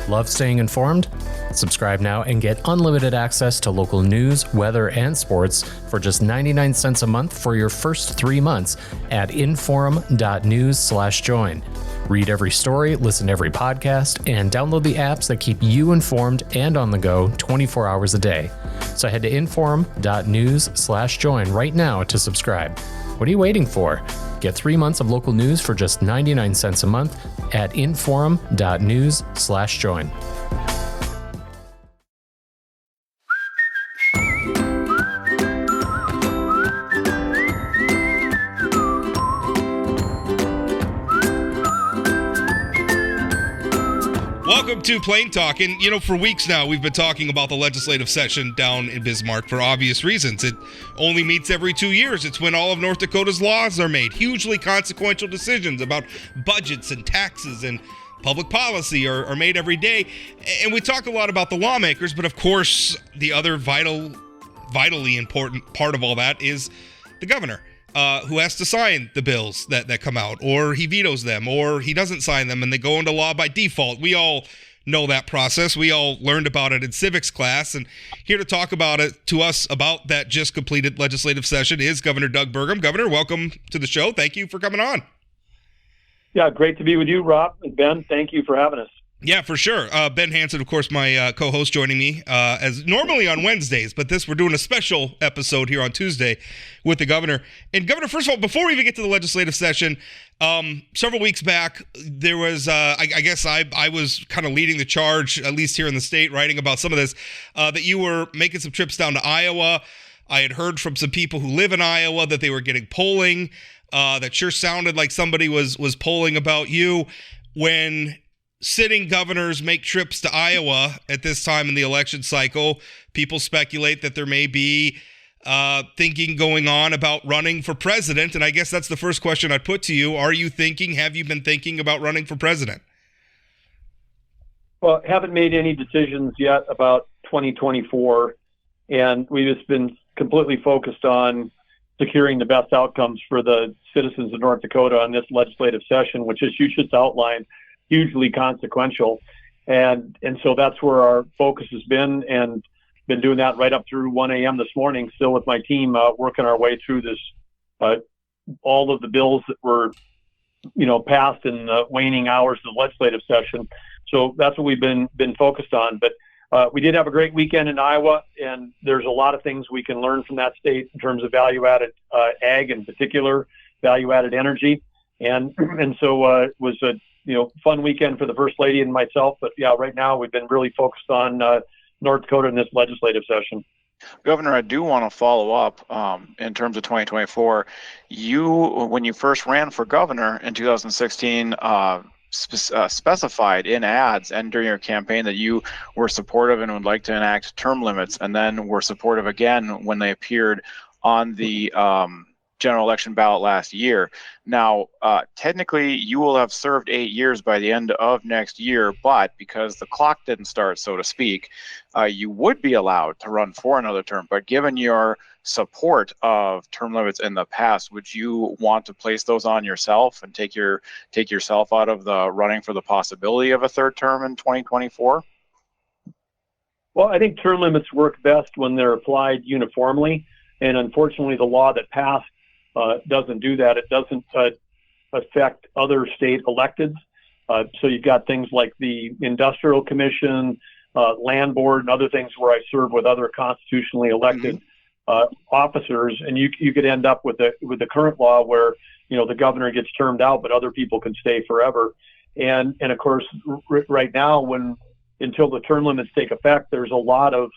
Love staying informed? Subscribe now and get unlimited access to local news, weather, and sports for just 99 cents a month for your first 3 months at inforum.news/join. Read every story, listen to every podcast, and download the apps that keep you informed and on the go 24 hours a day. So head to inforum.news/join right now to subscribe. What are you waiting for? Get 3 months of local news for just 99 cents a month at inforum.news/join. Welcome to Plain Talk. And, for weeks now, we've been talking about the legislative session down in Bismarck for obvious reasons. It only meets every 2 years. It's when all of North Dakota's laws are made. Hugely consequential decisions about budgets and taxes and public policy are made every day. And we talk a lot about the lawmakers, but of course, the other vitally important part of all that is the governor. Who has to sign the bills that come out, or he vetoes them, or he doesn't sign them and they go into law by default. We all know that process. We all learned about it in civics class, and here to talk about it to us about that just completed legislative session is Governor Doug Burgum. Governor, welcome to the show. Thank you for coming on. Yeah, great to be with you, Rob and Ben. Thank you for having us. Yeah, for sure. Ben Hansen, of course, my co-host, joining me as normally on Wednesdays, but we're doing a special episode here on Tuesday with the governor. And Governor, first of all, before we even get to the legislative session, several weeks back, there was, I guess I was kind of leading the charge, at least here in the state, writing about some of this, that you were making some trips down to Iowa. I had heard from some people who live in Iowa that they were getting polling. That sure sounded like somebody was polling about you. When sitting governors make trips to Iowa at this time in the election cycle, people speculate that there may be thinking going on about running for president. And I guess that's the first question I'd put to you. Have you been thinking about running for president? Well, haven't made any decisions yet about 2024. And we've just been completely focused on securing the best outcomes for the citizens of North Dakota on this legislative session, which, as you just outlined, hugely consequential. And so that's where our focus has been, and been doing that right up through 1 a.m. this morning, still with my team, working our way through this, all of the bills that were, passed in the waning hours of the legislative session. So that's what we've been focused on. But we did have a great weekend in Iowa, and there's a lot of things we can learn from that state in terms of value-added ag, in particular, value-added energy. And so it was a fun weekend for the First Lady and myself. But yeah, right now we've been really focused on North Dakota in this legislative session. Governor, I do want to follow up in terms of 2024. When you first ran for governor in 2016, specified in ads and during your campaign that you were supportive and would like to enact term limits, and then were supportive again when they appeared on the general election ballot last year. Now, technically, you will have served 8 years by the end of next year, but because the clock didn't start, so to speak, you would be allowed to run for another term. But given your support of term limits in the past, would you want to place those on yourself and take yourself out of the running for the possibility of a third term in 2024? Well, I think term limits work best when they're applied uniformly. And unfortunately, the law that passed doesn't do that. It doesn't affect other state electeds. So you've got things like the Industrial Commission, Land Board, and other things where I serve with other constitutionally elected officers, and you could end up with the current law where the governor gets termed out, but other people can stay forever. And of course, right now, until the term limits take effect, there's a lot of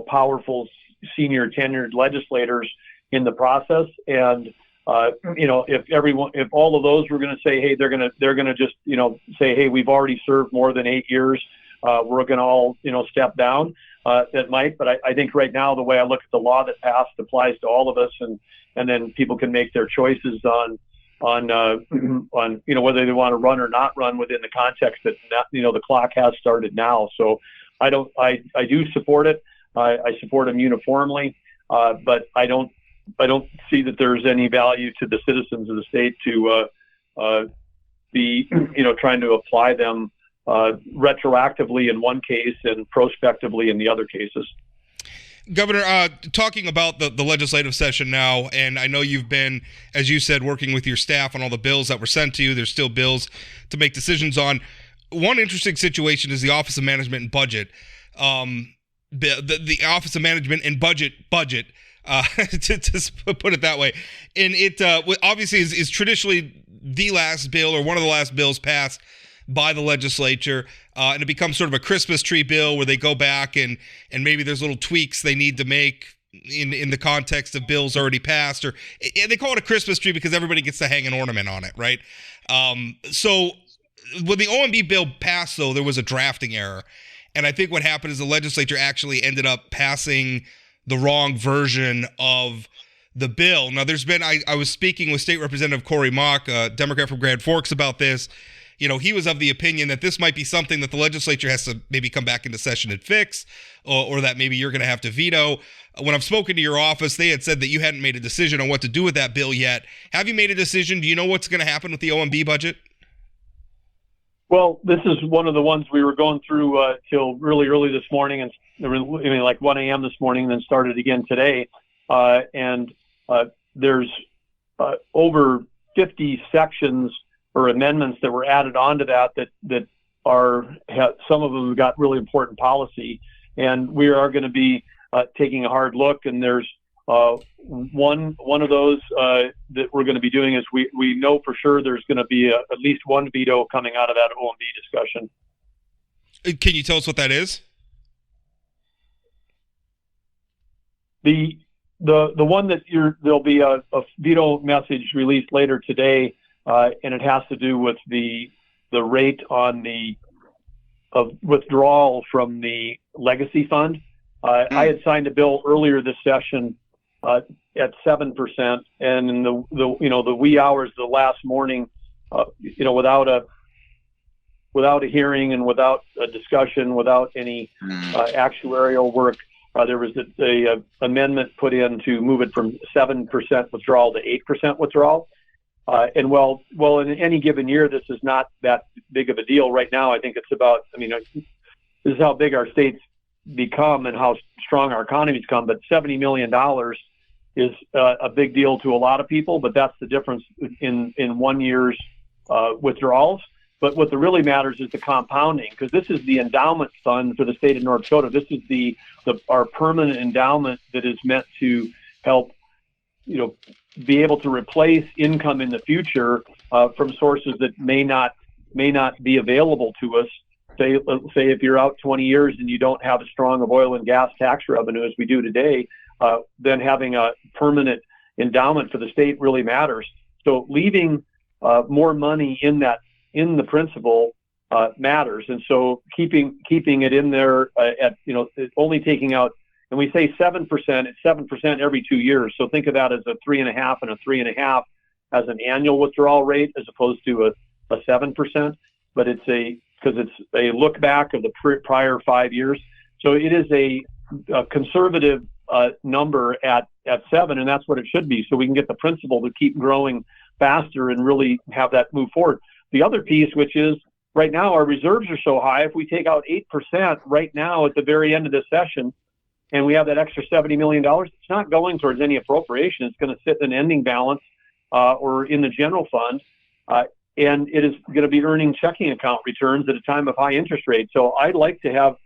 powerful senior tenured legislators in the process, and if all of those were going to say, hey, they're going to just say, hey, we've already served more than 8 years, we're going to all step down. That might, but I think right now the way I look at the law that passed applies to all of us, and then people can make their choices on whether they want to run or not run within the context that the clock has started now. So I do support it. I support them uniformly, but I don't see that there's any value to the citizens of the state to be trying to apply them retroactively in one case and prospectively in the other cases. Governor, talking about the legislative session now, and I know you've been, as you said, working with your staff on all the bills that were sent to you. There's still bills to make decisions on. One interesting situation is the Office of Management and Budget. The Office of Management and Budget, to put it that way. And it obviously is traditionally the last bill or one of the last bills passed by the legislature, and it becomes sort of a Christmas tree bill where they go back and maybe there's little tweaks they need to make in the context of bills already passed, or they call it a Christmas tree because everybody gets to hang an ornament on it, right? So when the OMB bill passed, though, there was a drafting error, and I think what happened is the legislature actually ended up passing the wrong version of the bill. Now, there's been, I was speaking with State Representative Corey Mock, a Democrat from Grand Forks, about this. You know, he was of the opinion that this might be something that the legislature has to maybe come back into session and fix, or that maybe you're going to have to veto. When I've spoken to your office, they had said that you hadn't made a decision on what to do with that bill yet. Have you made a decision? Do you know what's going to happen with the OMB budget? Well, this is one of the ones we were going through till really early this morning, and like 1 a.m. this morning, and then started again today. And there's over 50 sections or amendments that were added onto that some of them have got really important policy, and we are going to be taking a hard look. And there's one of those that we're going to be doing is we know for sure there's going to be at least one veto coming out of that OMB discussion. Can you tell us what that is? The one that there'll be a veto message released later today, and it has to do with the rate on the withdrawal from the legacy fund. I had signed a bill earlier this session at 7%, and in the wee hours of the last morning, without a hearing and without a discussion, without any actuarial work, there was a amendment put in to move it from 7% withdrawal to 8% withdrawal. And well, in any given year, this is not that big of a deal. Right now, I think it's about, this is how big our state's become and how strong our economy's come, but $70 million is a big deal to a lot of people, but that's the difference in 1 year's withdrawals. But what really matters is the compounding, because this is the endowment fund for the state of North Dakota. This is our permanent endowment that is meant to help, be able to replace income in the future from sources that may not be available to us. Say if you're out 20 years and you don't have as strong of oil and gas tax revenue as we do today, then having a permanent endowment for the state really matters. So leaving more money in the principal matters, and so keeping it in there at only taking out. And we say 7%. It's 7% every 2 years. So think of that as a 3.5 and a 3.5 as an annual withdrawal rate, as opposed to a 7%. But because it's a look back of the prior 5 years. So it is a conservative number at 7, and that's what it should be. So we can get the principal to keep growing faster and really have that move forward. The other piece, which is right now our reserves are so high, if we take out 8% right now at the very end of this session, and we have that extra $70 million, it's not going towards any appropriation. It's going to sit in an ending balance or in the general fund, and it is going to be earning checking account returns at a time of high interest rates. So I'd like to have,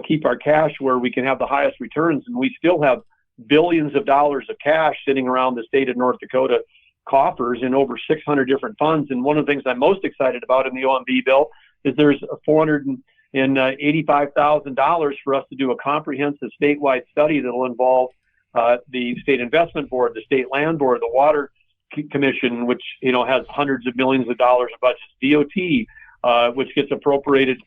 keep our cash where we can have the highest returns, and we still have billions of dollars of cash sitting around the state of North Dakota coffers in over 600 different funds. And one of the things I'm most excited about in the OMB bill is there's $485,000 for us to do a comprehensive statewide study that will involve the State Investment Board, the State Land Board, the Water Commission, which has hundreds of millions of dollars of budgets, DOT, which gets appropriated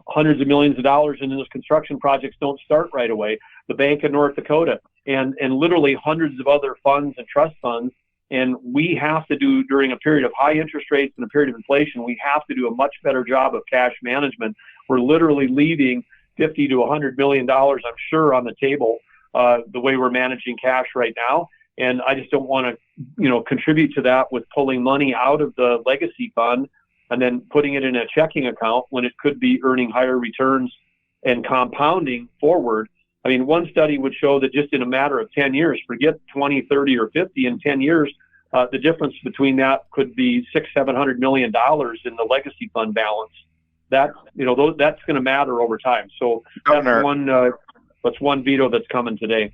hundreds of millions of dollars, and those construction projects don't start right away, the Bank of North Dakota, and literally hundreds of other funds and trust funds. And we have to do, during a period of high interest rates and a period of inflation, we have to do a much better job of cash management. We're literally leaving $50 to $100 million, I'm sure, on the table the way we're managing cash right now. And I just don't want to, contribute to that with pulling money out of the legacy fund and then putting it in a checking account when it could be earning higher returns and compounding forward. I mean, one study would show that just in a matter of 10 years, forget 20, 30, or 50, in 10 years, the difference between that could be $600-700 million in the legacy fund balance. That's going to matter over time. So Governor, that's one veto that's coming today.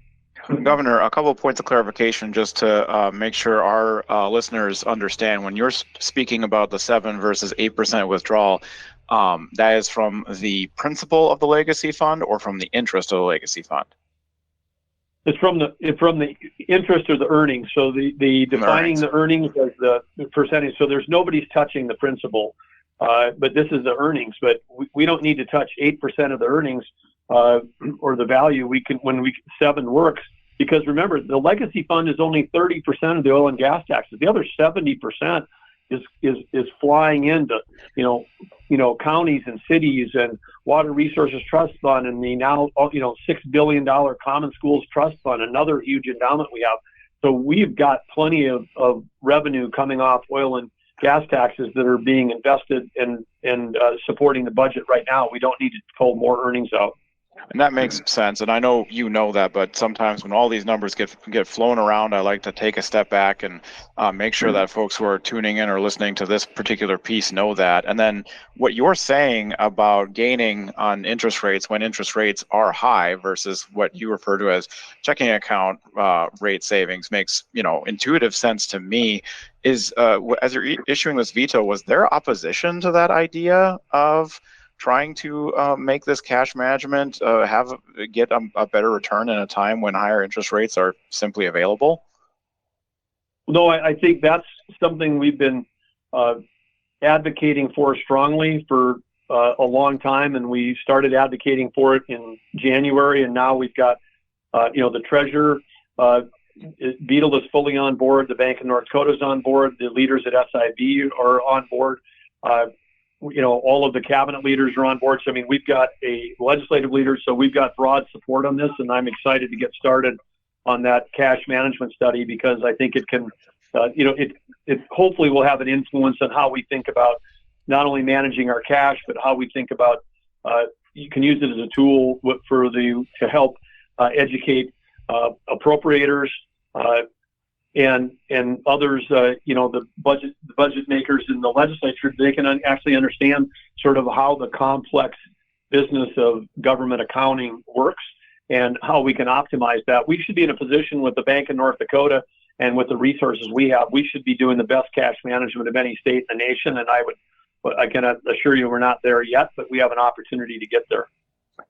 Governor, a couple of points of clarification just to make sure our listeners understand. When you're speaking about the 7 versus 8% withdrawal, that is from the principal of the legacy fund or from the interest of the legacy fund? It's from the interest or the earnings. So the defining the earnings as the percentage. So there's nobody's touching the principal, but this is the earnings. But we don't need to touch 8% of the earnings or the value. We can when 7 works, because remember, the legacy fund is only 30% of the oil and gas taxes. The other 70% is flying into counties and cities and Water Resources Trust Fund and the now $6 billion Common Schools Trust Fund, another huge endowment we have. So we've got plenty of revenue coming off oil and gas taxes that are being invested and supporting the budget right now. We don't need to pull more earnings out. And that makes sense. And I know you know that, but sometimes when all these numbers get flown around, I like to take a step back and make sure that folks who are tuning in or listening to this particular piece know that. And then what you're saying about gaining on interest rates when interest rates are high versus what you refer to as checking account rate savings makes, intuitive sense to me. Is as you're issuing this veto, was there opposition to that idea of trying to make this cash management get a better return in a time when higher interest rates are simply available? No, I think that's something we've been advocating for strongly for a long time, and we started advocating for it in January, and now we've got the treasurer. Beetle is fully on board. The Bank of North Dakota is on board. The leaders at SIB are on board. All of the cabinet leaders are on board. So, I mean, we've got a legislative leader, so we've got broad support on this, and I'm excited to get started on that cash management study, because I think it can, it hopefully will have an influence on how we think about not only managing our cash, but how we think about, you can use it as a tool to help educate appropriators, and others, the budget makers in the legislature. They can actually understand sort of how the complex business of government accounting works and how we can optimize that. We should be in a position with the Bank of North Dakota and with the resources we have. We should be doing the best cash management of any state in the nation. And I can assure you we're not there yet, but we have an opportunity to get there.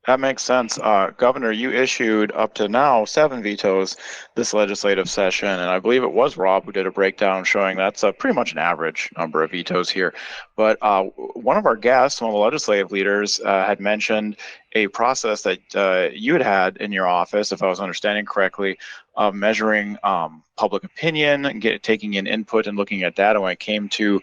That makes sense. Governor, you issued up to now 7 vetoes this legislative session, and I believe it was Rob who did a breakdown showing that's pretty much an average number of vetoes here. But one of our guests, one of the legislative leaders, had mentioned a process that you had in your office, if I was understanding correctly, of measuring public opinion, taking in input and looking at data when it came to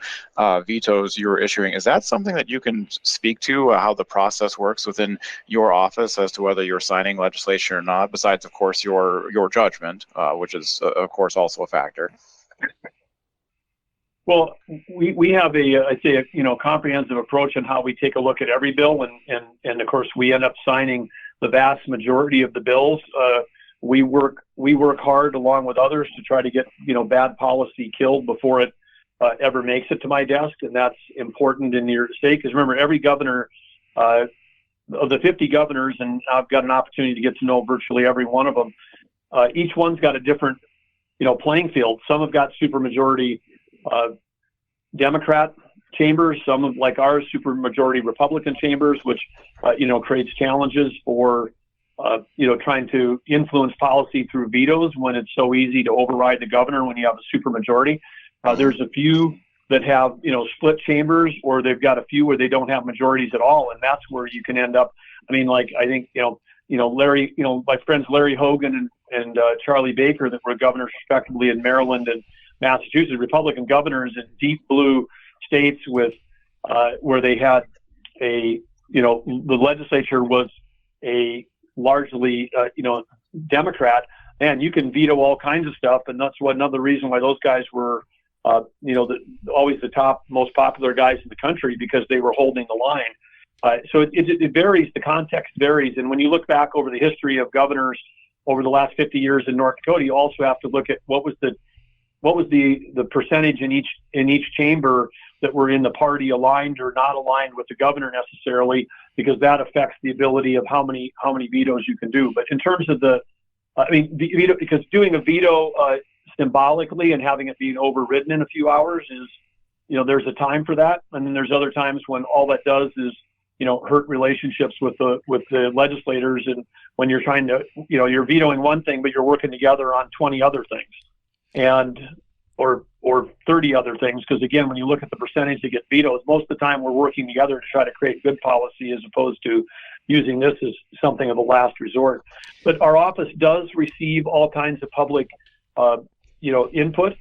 vetoes you were issuing. Is that something that you can speak to, how the process works within your office as to whether you're signing legislation or not, besides, of course, your judgment, which is, of course, also a factor? Well, we have I'd say a comprehensive approach on how we take a look at every bill, and of course we end up signing the vast majority of the bills. We work hard along with others to try to get bad policy killed before it ever makes it to my desk, and that's important in your state, because remember, every governor of the 50 governors, and I've got an opportunity to get to know virtually every one of them. Each one's got a different playing field. Some have got supermajority Democrat chambers, some of like ours supermajority Republican chambers, which creates challenges for trying to influence policy through vetoes when it's so easy to override the governor when you have a supermajority. There's a few that have split chambers, or they've got a few where they don't have majorities at all, and that's where you can end up. I mean, like I think Larry, my friends Larry Hogan and Charlie Baker, that were governors respectively in Maryland and Massachusetts, Republican governors in deep blue states with where they had the legislature was a largely Democrat, and you can veto all kinds of stuff, and that's another reason why those guys were always the top, most popular guys in the country because they were holding the line. So it varies. The context varies. And when you look back over the history of governors over the last 50 years in North Dakota, you also have to look at what was the percentage in each chamber that were in the party aligned or not aligned with the governor necessarily, because that affects the ability of how many vetoes you can do. But in terms of veto, because doing a veto symbolically and having it being overridden in a few hours is, there's a time for that, and then there's other times when all that does is, hurt relationships with the legislators, and when you're trying to, you're vetoing one thing, but you're working together on 20 other things, or 30 other things, because again, when you look at the percentage that get vetoes, most of the time we're working together to try to create good policy as opposed to using this as something of a last resort. But our office does receive all kinds of public, input.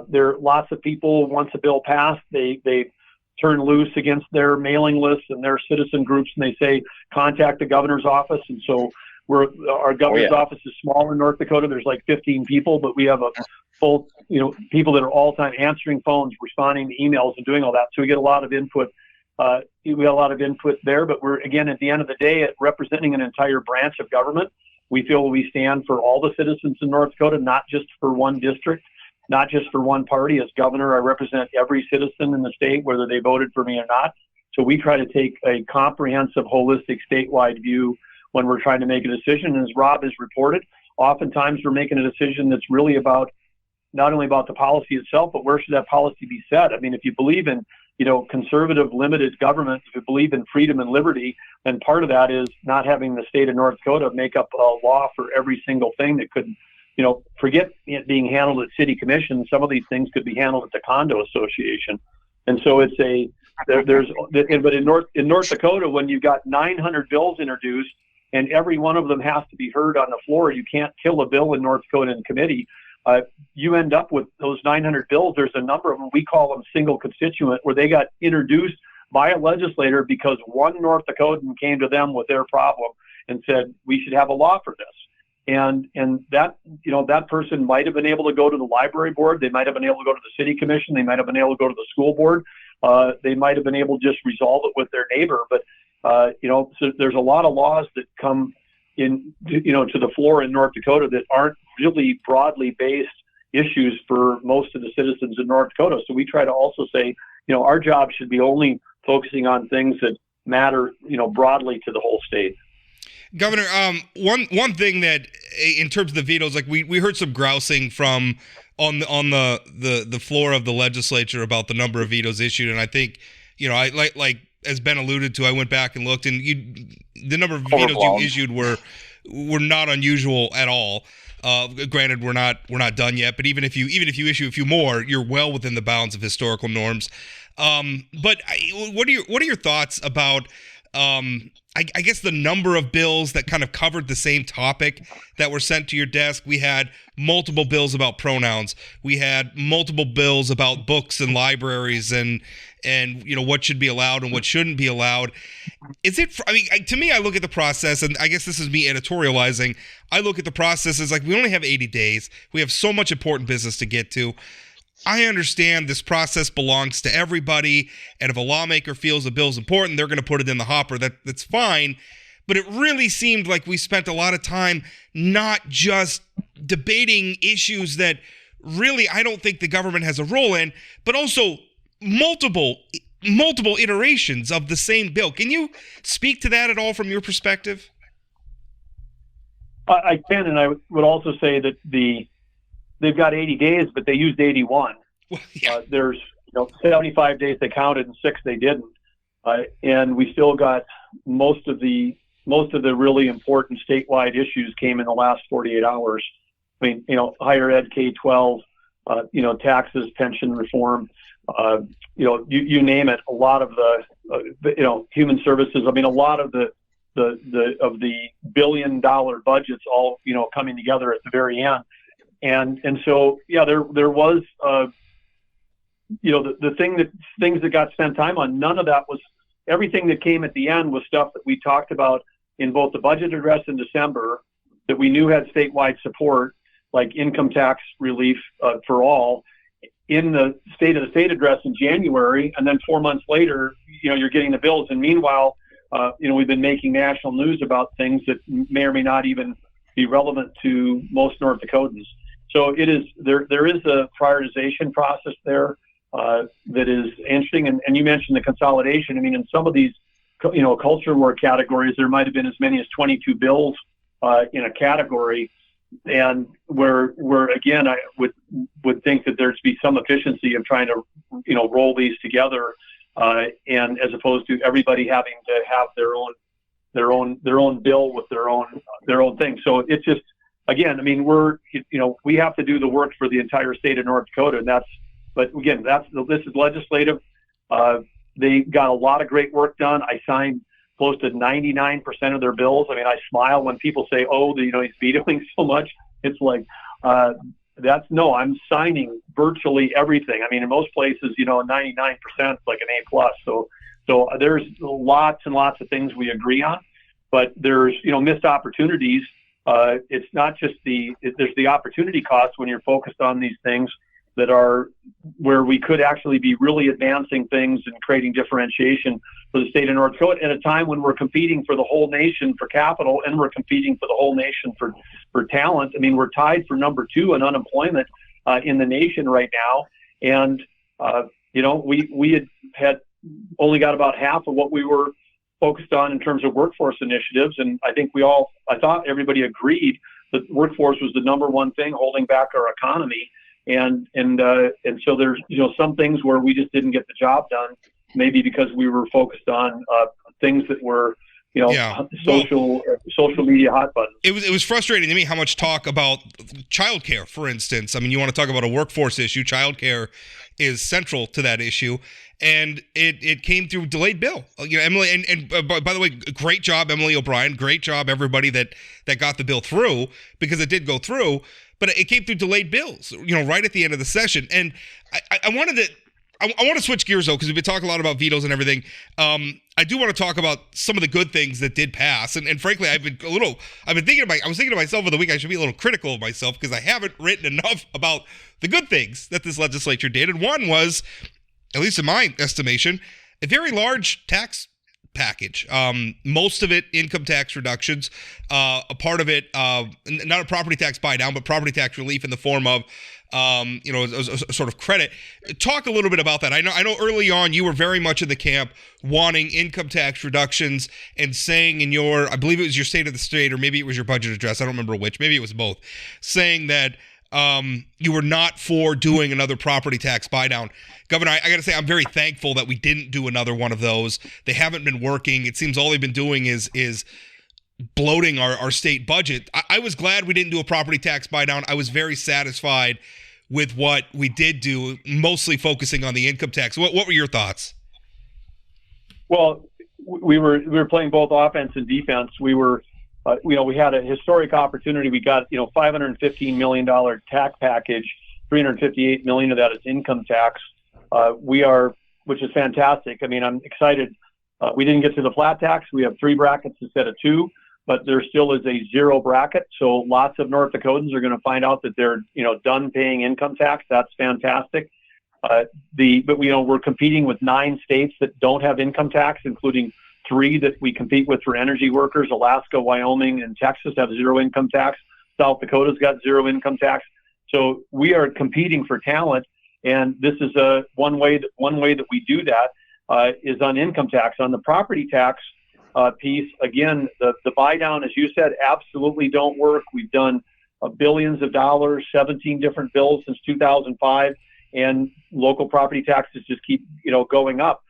There are lots of people, once a bill passed, they turn loose against their mailing lists and their citizen groups, and they say, contact the governor's office. And so our governor's office is small in North Dakota. There's like 15 people, but we have a full, people that are all the time answering phones, responding to emails, and doing all that. So we get a lot of input. We have a lot of input there, but we're, again, at the end of the day, representing an entire branch of government. We feel we stand for all the citizens in North Dakota, not just for one district, not just for one party. As governor, I represent every citizen in the state, whether they voted for me or not. So we try to take a comprehensive, holistic, statewide view when we're trying to make a decision. And as Rob has reported, oftentimes we're making a decision that's really about not only about the policy itself, but where should that policy be set? I mean, if you believe in, conservative, limited government, if you believe in freedom and liberty, then part of that is not having the state of North Dakota make up a law for every single thing that could, forget it being handled at city commission. Some of these things could be handled at the condo association. And so it's but in North Dakota, when you've got 900 bills introduced and every one of them has to be heard on the floor, you can't kill a bill in North Dakota in committee. You end up with those 900 bills. There's a number of them. We call them single constituent, where they got introduced by a legislator because one North Dakotan came to them with their problem and said, we should have a law for this. And that, that person might have been able to go to the library board. They might have been able to go to the city commission. They might have been able to go to the school board. They might have been able to just resolve it with their neighbor. But, so there's a lot of laws that come in, to the floor in North Dakota that aren't really broadly based issues for most of the citizens in North Dakota. So we try to also say, our job should be only focusing on things that matter, broadly to the whole state. Governor, one thing that in terms of the vetoes, like we heard some grousing from on the floor of the legislature about the number of vetoes issued, and I think I like as Ben alluded to, I went back and looked, and the number of vetoes you issued were not unusual at all. Granted, we're not done yet, but even if you issue a few more, you're well within the bounds of historical norms. But what are your thoughts about? I guess the number of bills that kind of covered the same topic that were sent to your desk. We had multiple bills about pronouns. We had multiple bills about books and libraries and what should be allowed and what shouldn't be allowed. Is it? I mean, to me, I look at the process, and I guess this is me editorializing. I look at the process as like we only have 80 days. We have so much important business to get to. I understand this process belongs to everybody, and if a lawmaker feels a bill's important, they're going to put it in the hopper. That's fine, but it really seemed like we spent a lot of time not just debating issues that really I don't think the government has a role in, but also multiple iterations of the same bill. Can you speak to that at all from your perspective? I can, and I would also say that they've got 80 days, but they used 81. Well, yeah. There's 75 days they counted and 6 they didn't, and we still got most of the really important statewide issues came in the last 48 hours. I mean, higher ed, K-12, taxes, pension reform, you name it. A lot of the human services. I mean, a lot of the $1 billion budgets all coming together at the very end. And so, yeah, there was, things that got spent time on, none of that was, everything that came at the end was stuff that we talked about in both the budget address in December that we knew had statewide support, like income tax relief for all, in the State of the State address in January, and then 4 months later, you're getting the bills. And meanwhile, we've been making national news about things that may or may not even be relevant to most North Dakotans. So there is a prioritization process there that is interesting. And you mentioned the consolidation. I mean, in some of these, culture war categories, there might have been as many as 22 bills in a category. And where again, I would think that there'd be some efficiency of trying to, roll these together, and as opposed to everybody having to have their own bill with their own thing. So it's just, again, I mean, we have to do the work for the entire state of North Dakota, and this is legislative. They got a lot of great work done. I signed close to 99% of their bills. I mean, I smile when people say, "Oh, he's vetoing so much." It's like, I'm signing virtually everything. I mean, in most places, 99% is like an A+. So there's lots and lots of things we agree on, but there's, missed opportunities. It's not just there's the opportunity cost when you're focused on these things that are where we could actually be really advancing things and creating differentiation for the state of North Dakota at a time when we're competing for the whole nation for capital, and we're competing for the whole nation for talent. I mean, we're tied for number 2 in unemployment in the nation right now. And, we had only got about half of what we were focused on in terms of workforce initiatives. And I think I thought everybody agreed that workforce was the number one thing holding back our economy. And so there's, some things where we just didn't get the job done, maybe because we were focused on things that were, social media hot buttons. It was frustrating to me how much talk about childcare, for instance. I mean, you want to talk about a workforce issue. Childcare is central to that issue. And it came through delayed bill. Emily, and by the way, great job, Emily O'Brien. Great job, everybody that got the bill through, because it did go through. But it came through delayed bills, right at the end of the session. And I want to switch gears, though, because we've been talking a lot about vetoes and everything. I do want to talk about some of the good things that did pass. And frankly, I was thinking to myself over the week, I should be a little critical of myself because I haven't written enough about the good things that this legislature did. And one was, at least in my estimation, a very large tax package. Most of it income tax reductions, a part of it, not a property tax buy down, but property tax relief in the form of, a sort of credit. Talk a little bit about that. I know early on you were very much in the camp wanting income tax reductions and saying I believe it was your State of the State, or maybe it was your budget address, I don't remember which, maybe it was both, saying that you were not for doing another property tax buy down. Governor, I got to say, I'm very thankful that we didn't do another one of those. They haven't been working. It seems all they've been doing is bloating our state budget. I was glad we didn't do a property tax buy down. I was very satisfied with what we did do, mostly focusing on the income tax. What were your thoughts? Well, we were playing both offense and defense. We were, we had a historic opportunity. We got, $515 million tax package, $358 million of that is income tax. Which is fantastic. I mean, I'm excited. We didn't get to the flat tax. We have 3 brackets instead of 2, but there still is a 0 bracket. So lots of North Dakotans are going to find out that they're, done paying income tax. That's fantastic. But we're competing with 9 states that don't have income tax, including 3 that we compete with for energy workers. Alaska, Wyoming, and Texas have 0 income tax. South Dakota's got 0 income tax. So we are competing for talent. And this is one way that we do that is on income tax. On the property tax piece, again, the buy down, as you said, absolutely don't work. We've done billions of dollars, 17 different bills since 2005, and local property taxes just keep going up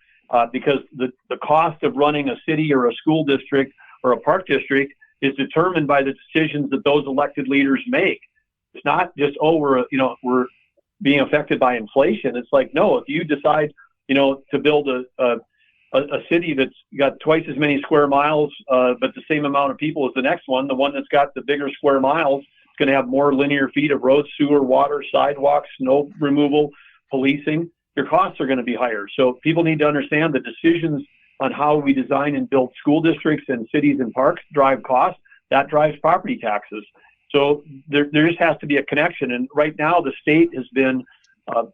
because the cost of running a city or a school district or a park district is determined by the decisions that those elected leaders make. It's not just we're being affected by inflation. It's like, no, if you decide, to build a city that's got twice as many square miles, but the same amount of people as the next one, the one that's got the bigger square miles is going to have more linear feet of road, sewer, water, sidewalks, snow removal, policing. Your costs are going to be higher. So people need to understand the decisions on how we design and build school districts and cities and parks drive costs. That drives property taxes. So there just has to be a connection. And right now the state has been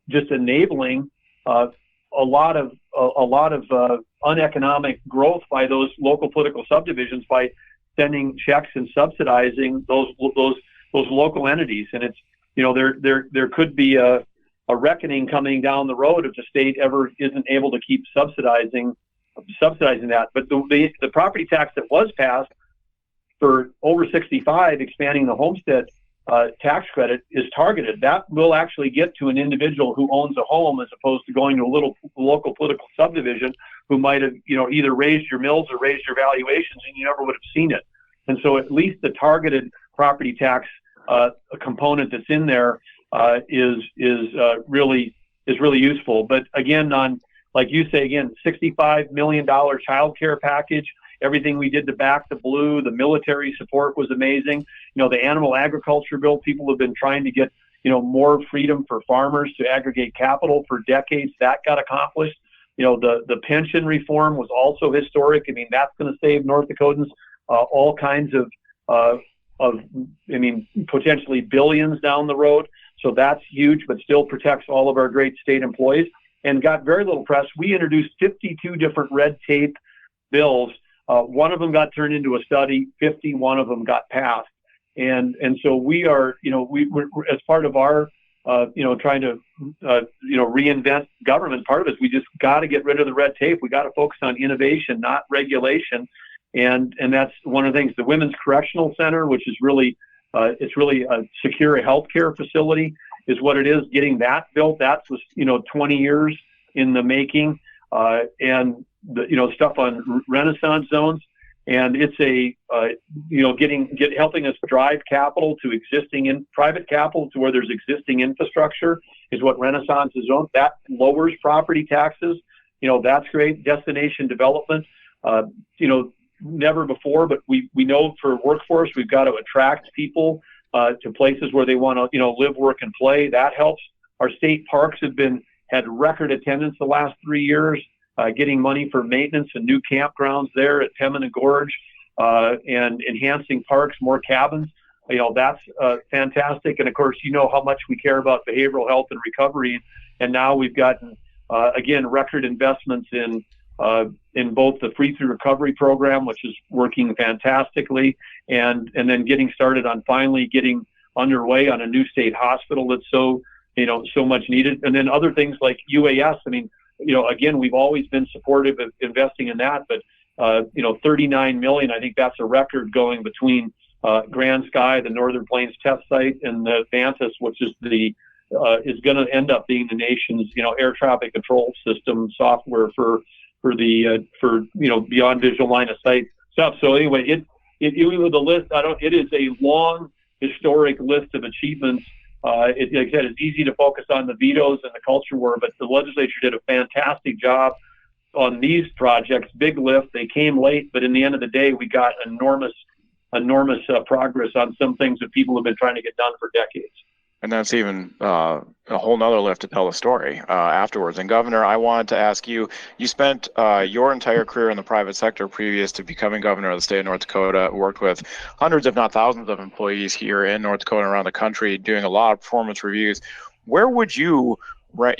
just enabling a lot of uneconomic growth by those local political subdivisions by sending checks and subsidizing those local entities. And it's, there could be a reckoning coming down the road if the state ever isn't able to keep subsidizing that. But the property tax that was passed for over 65, expanding the homestead tax credit, is targeted. That will actually get to an individual who owns a home, as opposed to going to a little local political subdivision who might have, either raised your mills or raised your valuations, and you never would have seen it. And so at least the targeted property tax component that's in there is really useful. But again, on, like you say, again, $65 million child care package, everything we did to back the blue, the military support was amazing. The animal agriculture bill, people have been trying to get, more freedom for farmers to aggregate capital for decades. That got accomplished. The pension reform was also historic. I mean, that's going to save North Dakotans all kinds of potentially billions down the road. So that's huge, but still protects all of our great state employees, and got very little press. We introduced 52 different red tape bills. One of them got turned into a study. 51 of them got passed. And so we are, we're as part of our, trying to, reinvent government. Part of it is we just got to get rid of the red tape. We got to focus on innovation, not regulation. And that's one of the things. The Women's Correctional Center, which is really, it's really a secure healthcare facility, is what it is. Getting that built, that was 20 years in the making, and the stuff on Renaissance zones, and it's helping us drive capital to private capital to where there's existing infrastructure is what Renaissance is on. That lowers property taxes. That's great. Destination development. Never before, but we know for workforce, we've got to attract people to places where they want to, live, work, and play. That helps. Our state parks had record attendance the last 3 years, getting money for maintenance and new campgrounds there at Pembina Gorge, and enhancing parks, more cabins. That's fantastic. And of course, how much we care about behavioral health and recovery. And now we've gotten, again, record investments in both the Free Through Recovery program, which is working fantastically, and then getting started on finally getting underway on a new state hospital that's so much needed. And then other things like UAS. I mean, again, we've always been supportive of investing in that, but $39 million, I think that's a record going between Grand Sky, the Northern Plains test site, and the Vantas, which is is going to end up being the nation's, air traffic control system software for beyond visual line of sight stuff. So anyway, it the list. It is a long historic list of achievements. Like I said, it's easy to focus on the vetoes and the culture war, but the legislature did a fantastic job on these projects. Big lift. They came late, but in the end of the day, we got enormous progress on some things that people have been trying to get done for decades. And that's even a whole nother lift to tell the story afterwards. And Governor, I wanted to ask you, you spent your entire career in the private sector previous to becoming governor of the state of North Dakota, worked with hundreds, if not thousands of employees here in North Dakota and around the country, doing a lot of performance reviews. Where would you,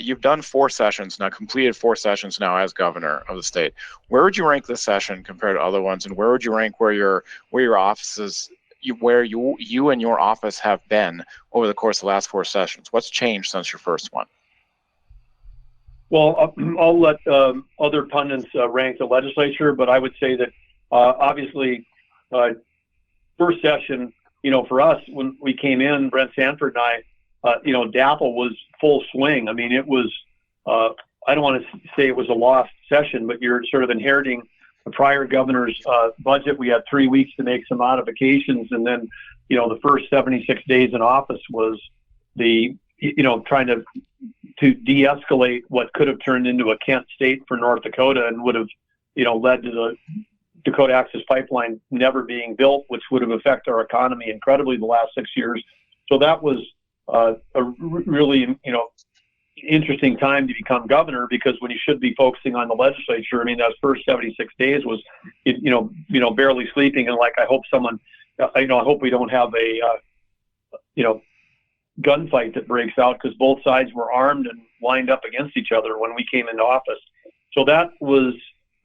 you've done 4 sessions now, completed 4 sessions now as governor of the state. Where would you rank this session compared to other ones? And where would you rank where your offices, where you and your office have been over the course of the last 4 sessions? What's changed since your first one? Well, I'll let other pundits rank the legislature, but I would say that obviously first session, for us, when we came in, Brent Sanford and I, DAPL was full swing. I mean, it was, I don't want to say it was a lost session, but you're sort of inheriting the prior governor's budget. We had 3 weeks to make some modifications, and then the first 76 days in office was trying to de-escalate what could have turned into a Kent state for North Dakota, and would have led to the Dakota Access Pipeline never being built, which would have affected our economy incredibly the last 6 years. So that was a really interesting time to become governor, because when you should be focusing on the legislature, I mean, those first 76 days was, barely sleeping. And like, I hope we don't have gunfight that breaks out because both sides were armed and lined up against each other when we came into office. So that was,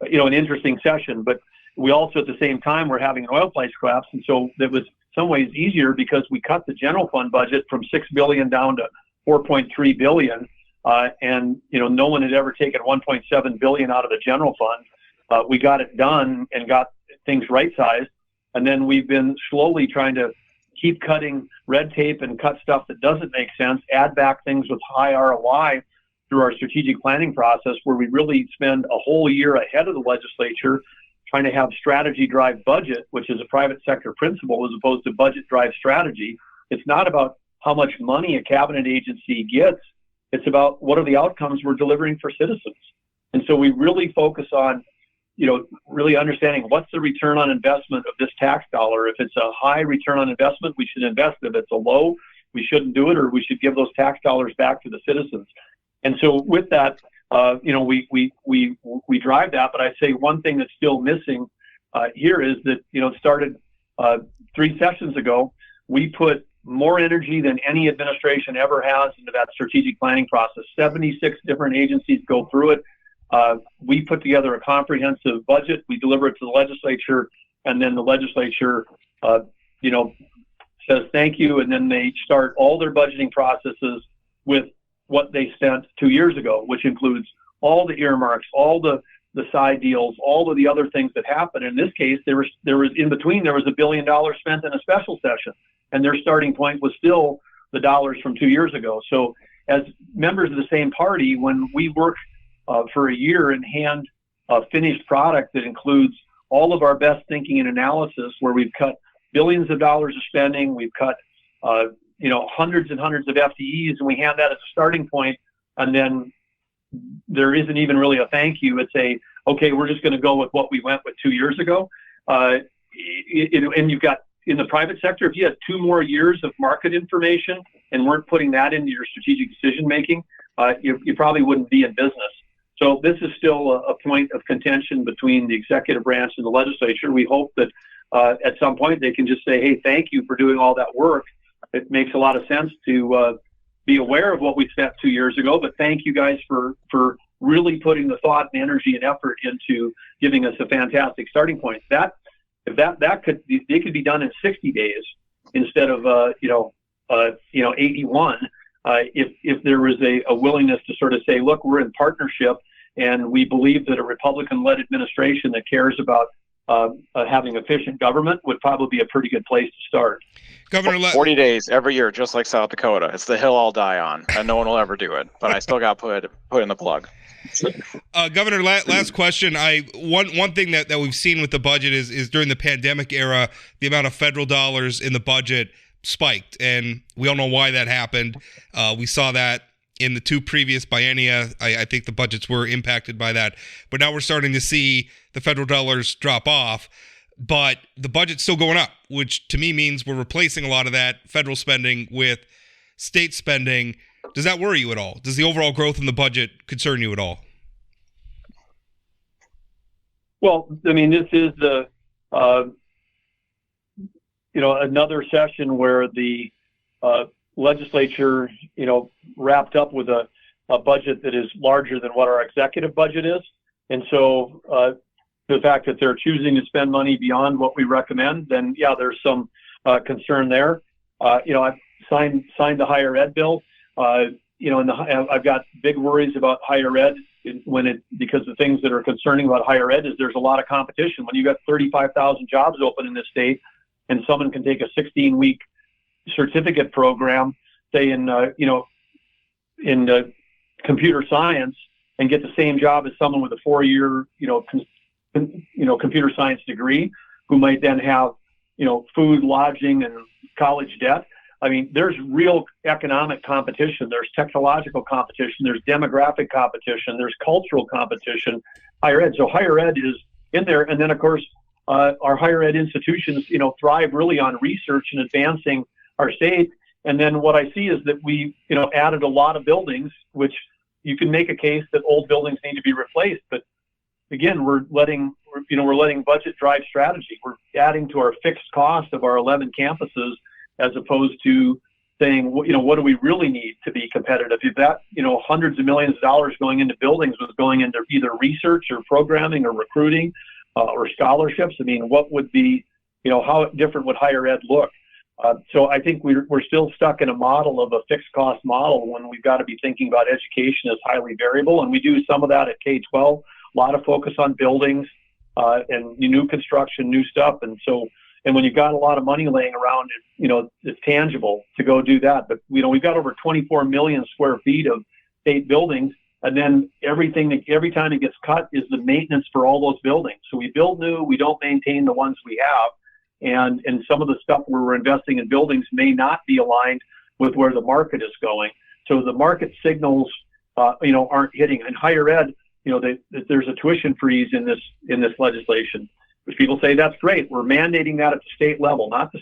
an interesting session. But we also at the same time were having an oil price collapse, and so it was some ways easier because we cut the general fund budget from $6 billion down to $4.3 billion, and no one had ever taken $1.7 billion out of the general fund. We got it done and got things right-sized, and then we've been slowly trying to keep cutting red tape and cut stuff that doesn't make sense, add back things with high ROI through our strategic planning process, where we really spend a whole year ahead of the legislature trying to have strategy drive budget, which is a private sector principle, as opposed to budget drive strategy. It's not about how much money a cabinet agency gets. It's about what are the outcomes we're delivering for citizens. And so we really focus on, really understanding what's the return on investment of this tax dollar. If it's a high return on investment, we should invest. If it's a low, we shouldn't do it, or we should give those tax dollars back to the citizens. And so with that, we drive that. But I'd say one thing that's still missing here is that, it started 3 sessions ago. We put more energy than any administration ever has into that strategic planning process. 76 different agencies go through it. We put together a comprehensive budget. We deliver it to the legislature, and then the legislature, says thank you, and then they start all their budgeting processes with what they spent 2 years ago, which includes all the earmarks, all the side deals, all of the other things that happened. In this case, there was in between, there was $1 billion spent in a special session, and their starting point was still the dollars from 2 years ago. So as members of the same party, when we work for a year and hand a finished product that includes all of our best thinking and analysis, where we've cut billions of dollars of spending, we've cut hundreds and hundreds of FTEs, and we hand that as a starting point, and then there isn't even really a thank you. It's okay, we're just going to go with what we went with 2 years ago. And you've got, in the private sector, if you had 2 more years of market information and weren't putting that into your strategic decision making, you probably wouldn't be in business. So this is still a point of contention between the executive branch and the legislature. We hope that at some point they can just say, hey, thank you for doing all that work. It makes a lot of sense to be aware of what we spent 2 years ago, but thank you guys for really putting the thought and energy and effort into giving us a fantastic starting point. They could be done in 60 days instead of 81. If there was a willingness to sort of say, look, we're in partnership, and we believe that a Republican-led administration that cares about having efficient government would probably be a pretty good place to start. Governor, 40 days every year, just like South Dakota. It's the hill I'll die on, and no one will ever do it. But I still got put in the plug. Governor, last question. One thing that we've seen with the budget is during the pandemic era, the amount of federal dollars in the budget spiked, and we all know why that happened. We saw that in the 2 previous biennia. I think the budgets were impacted by that, but now we're starting to see the federal dollars drop off, but the budget's still going up, which to me means we're replacing a lot of that federal spending with state spending. Does that worry you at all? Does the overall growth in the budget concern you at all? Well, I mean, this is the another session where the legislature, wrapped up with a budget that is larger than what our executive budget is. And so the fact that they're choosing to spend money beyond what we recommend, then yeah, there's some concern there. I've signed the higher ed bill. I've got big worries about higher ed because the things that are concerning about higher ed is there's a lot of competition. When you got 35,000 jobs open in this state, and someone can take a 16-week certificate program, say in computer science, and get the same job as someone with a 4-year, computer science degree, who might then have, food, lodging, and college debt. I mean, there's real economic competition. There's technological competition. There's demographic competition. There's cultural competition. Higher ed. So higher ed is in there. And then, of course, our higher ed institutions, thrive really on research and advancing our state. And then what I see is that we, added a lot of buildings, which you can make a case that old buildings need to be replaced. But again, we're letting budget drive strategy. We're adding to our fixed cost of our 11 campuses, as opposed to saying, what do we really need to be competitive? If that, hundreds of millions of dollars going into buildings was going into either research or programming or recruiting or scholarships, I mean, what would be, how different would higher ed look? So I think we're still stuck in a model of a fixed cost model when we've got to be thinking about education as highly variable. And we do some of that at K-12, a lot of focus on buildings and new construction, new stuff. And when you've got a lot of money laying around, it's tangible to go do that. But, we've got over 24 million square feet of state buildings. And then every time it gets cut is the maintenance for all those buildings. So we build new, we don't maintain the ones we have. And some of the stuff where we're investing in buildings may not be aligned with where the market is going. So the market signals, aren't hitting. In higher ed, there's a tuition freeze in this legislation, which people say that's great. We're mandating that at the state level, not the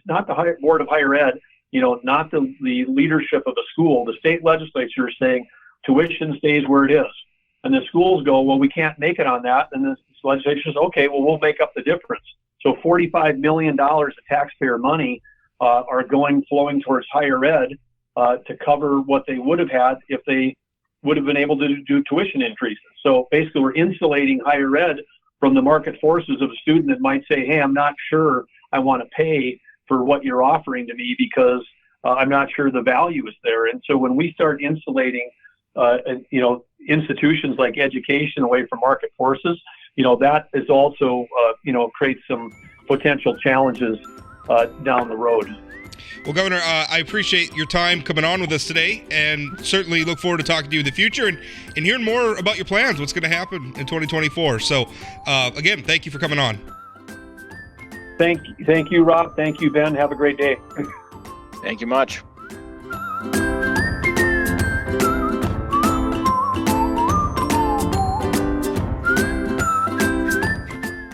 board of higher ed, not the leadership of the school. The state legislature is saying tuition stays where it is. And the schools go, well, we can't make it on that. And the legislature says, okay, well, we'll make up the difference. So $45 million of taxpayer money are flowing towards higher ed to cover what they would have had if they would have been able to do tuition increases. So basically, we're insulating higher ed from the market forces of a student that might say, hey, I'm not sure I want to pay for what you're offering to me because I'm not sure the value is there. And so when we start insulating, institutions like education away from market forces, that is also, creates some potential challenges down the road. Well, Governor, I appreciate your time coming on with us today, and certainly look forward to talking to you in the future and hearing more about your plans, what's going to happen in 2024. So, again, thank you for coming on. Thank you, Rob. Thank you, Ben. Have a great day. Thank you much.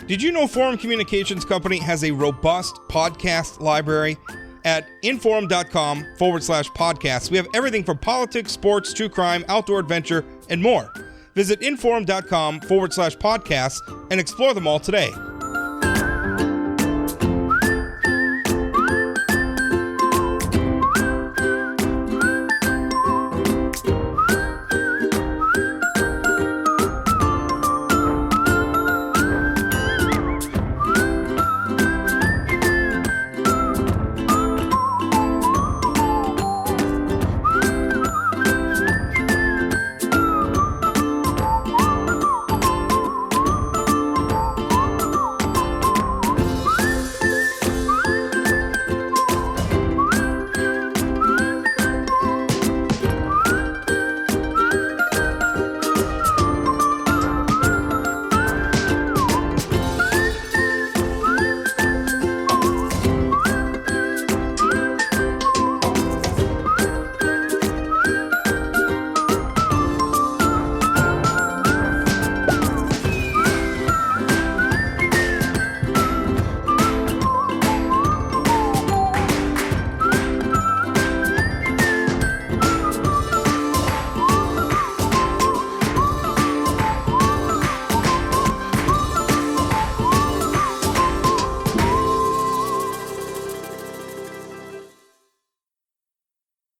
Did you know Forum Communications Company has a robust podcast library? At inforum.com/podcasts, we have everything from politics, sports, true crime, outdoor adventure, and more. Visit inforum.com/podcasts and explore them all today.